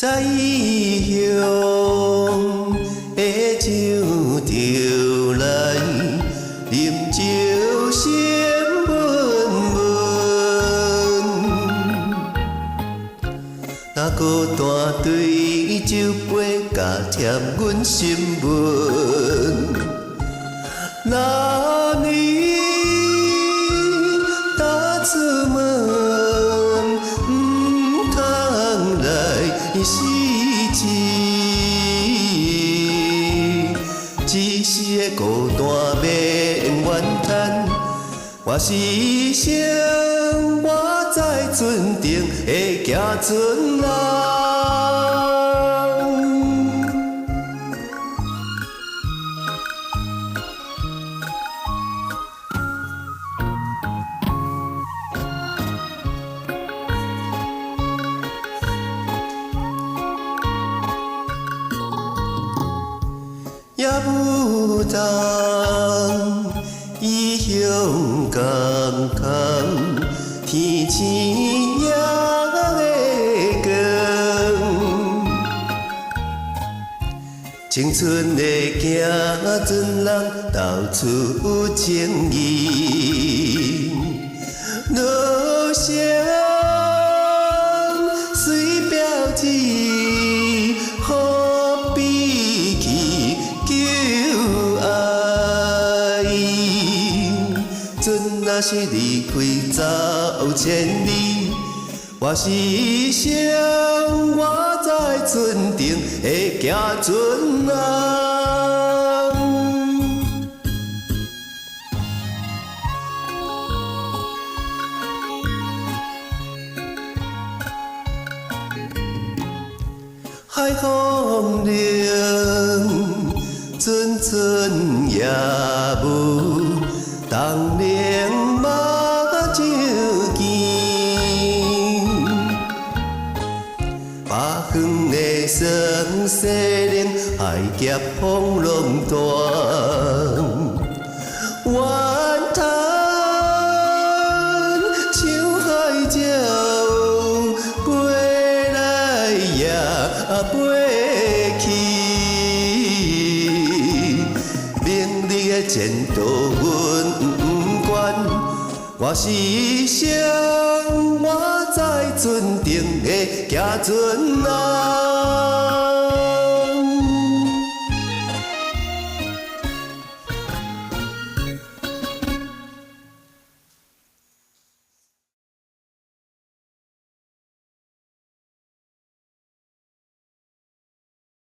在异乡的树头来，饮酒声闷闷。那孤单对酒杯，加添阮心闷。那年踏出门，唔通来失志，一时的孤单免怨叹。我是谁？我在船顶会行船人。也不当异乡共空，天星也会光。青春的行船人，到处有情义，路上随标志。若是离开走千里，我是谁？我在船顶会行船人。海风凉，阵阵夜雾。当年马酒见，八远的双西岭，海峡风浪大，怨叹像海鸟飞来也飞去，明日的前途我是谁？我在船顶的行船人。